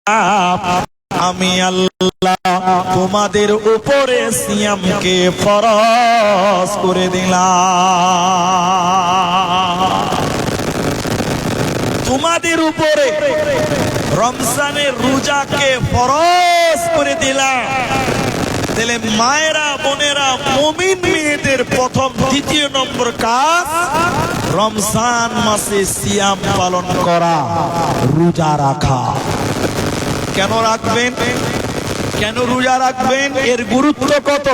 আমি আল্লাহ তোমাদের উপরে সিয়ামকে ফরজ করে দিলাম। তোমাদের উপরে রমজানের রোজাকে ফরজ করে দিলাম। তাহলে মায়েরা বোনেরা মুমিন মেয়েদের প্রথম দ্বিতীয় নম্বর কাজ রমজান মাসে সিয়াম পালন করা, রোজা রাখা। কেন রাখবেন? কেন রোজা রাখবেন? এর গুরুত্ব কত,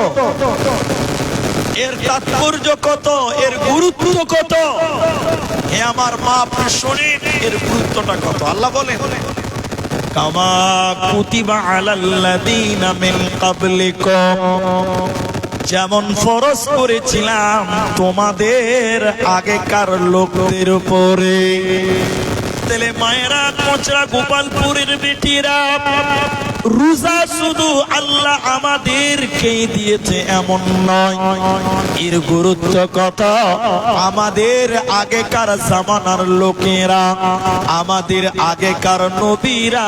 এর তাৎপর্য কত, এর গুরুত্ব কত? হে আমার মা, আপনি শুনেন এর গুরুত্বটা কত। আল্লাহ বলেন, কামা কুতিবা আলাল্লাযীনা মিন ক্বাবলিকুম, যেমন ফরজ করেছিলাম তোমাদের আগেকার লোকদের উপরে। তেলে মায়েরা, কোচরা, গোপালপুরের বেটিরা, রোজা শুধু আল্লাহ আমাদেরকেই দিয়েছে এমন নয়, এর গুরুত্ব কত। আমাদের আগেকার জামানার লোকেরা, আমাদের আগেকার নবীরা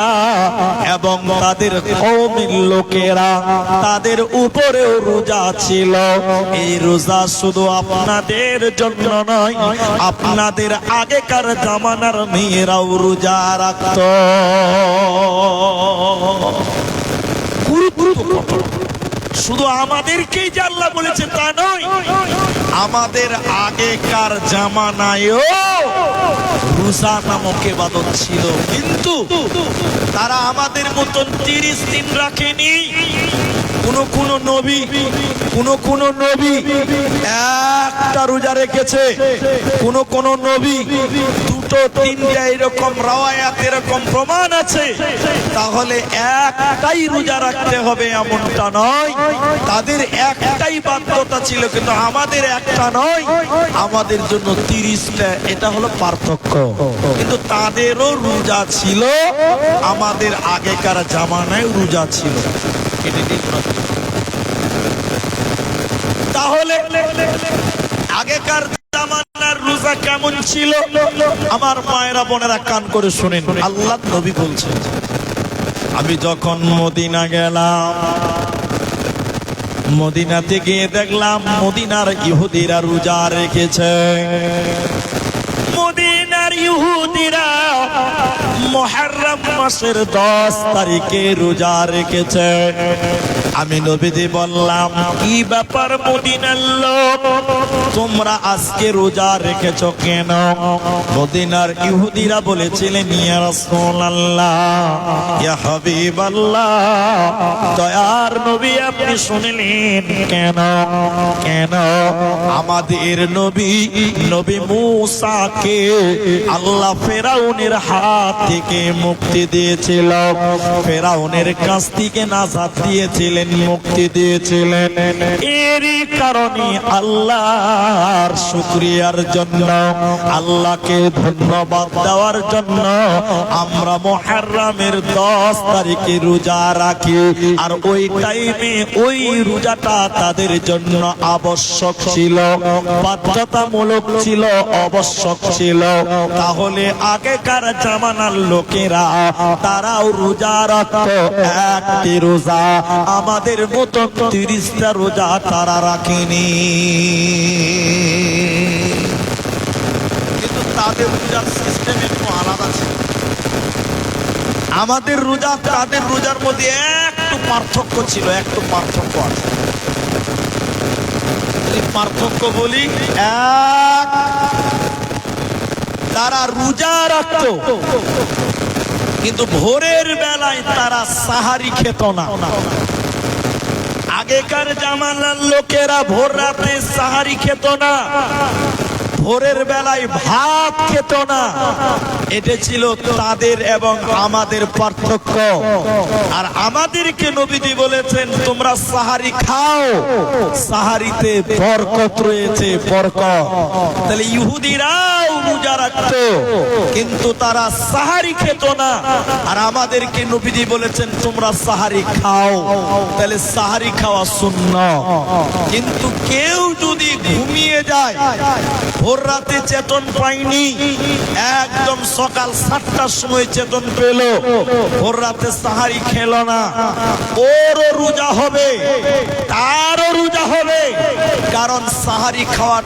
এবং তাদের কওমের লোকেরা, তাদের উপরেও রোজা ছিল। এই রোজা শুধু আপনাদের জন্য নয়, আপনাদের আগেকার জামানার মেয়েরাও রোজা রাখত। শুধু আমাদেরকেই যে আল্লাহ বলেছে তা নয়, আমাদের আগেকার জামানায়ও রোজা নামক ইবাদত ছিল, কিন্তু তারা আমাদের মতন 30 দিন রাখেনি। কোন নবী একটা রোজা রেখেছে, কোন নবী দুটো তিনটা, এরকম রাওয়ায়াত, এরকম প্রমাণ আছে। তাহলে একটাই রোজা রাখতে হবে এমনটা নয়, তাদের একটাই বাধ্যতা ছিল, কিন্তু আমাদের একটা নয়, আমাদের জন্য 30টা। এটা হলো পার্থক্য। কিন্তু তাদেরও রোজা ছিল, আমাদের আগেকার জামানায় রোজা ছিল। তাহলে আগেকার জামানার রোজা কেমন ছিল? আমার মায়েরা বোনেরা কান করে শুনেন, আল্লাহ নবী বলছেন, আমি যখন মদিনা গেলাম, মদিনাতে গিয়ে দেখলাম মদিনার ইহুদিরা রোজা রেখেছে। মদিনার ইহুদিরা মুহররম মাসের 10 তারিখে রোজা রেখেছে। আমি নবীজি বললাম, কি ব্যাপার মদিনার লোক, তোমরা আজকে রোজা রেখেছো কেন? মদিনার ইহুদিরা বলেছিলেন, ইয়া রাসূলুল্লাহ, ইয়া হাবিবাল্লাহ, দয়ার নবী আপনি শুনলেন কেন? কেন? আমাদের নবী মূসাকে আল্লাহ ফেরাউনের হাত থেকে মুক্তি দিয়েছিল, ফেরাউনের কাছ থেকে নাজাত দিয়েছিলেন, মুক্তি দিয়েছিলেন। এরই কারণে আল্লাহর শুকরিয়ার জন্য, আল্লাহকে ধন্যবাদ দেওয়ার জন্য আমরা মুহররমের 10 তারিখে রোজা রাখি। আর ওই টাইমে ওই রোজাটা তাদের জন্য আবশ্যক ছিল, বাধ্যতামূলক ছিল, আবশ্যক ছিল। তাহলে আগেকার জামানার লোকেরা তারাও রোজা রাখত, একটি রোজা। আমাদের মতো 30টা রোজা তারা রাখেনি, কিন্তু তাদের রোজার সিস্টেম একটু আলাদা ছিল। আমাদের রোজা তাদের রোজার মধ্যে একটু পার্থক্য ছিল, একটু পার্থক্য আছে। পার্থক্য বলি, এক, তারা রোজা রাখত কিন্তু ভোরের বেলায় তারা সাহারি খেত না। আগেকার জামানার লোকেরা ভোর রাতে সাহারি খেত না, ভোরের বেলায় ভাত খেত না। এটা ছিল তাদের এবং আমাদের পার্থক্য। আর আমাদেরকে নবীজি বলেছেন, তোমরা সাহারি খাও, সাহারিতে বরকত রয়েছে, বরকত। তাহলে ইহুদিরাও রোজা রাখতো কিন্তু তারা সাহারি খেত না। আর আমাদেরকে নবীজি বলেছেন তোমরা সাহারি খাও, তাহলে সাহারি খাওয়া সুন্নাত। কিন্তু কেউ যদি ঘুমিয়ে যায়, ভোর রাতে চেতন পায়নি, একদম সকাল 7টার সময় চেতন পেল, ভোর রাতে সাহারি খেলো না, ওরও রোজা হবে, তারও রোজা হবে, কারণ সাহারি খাওয়া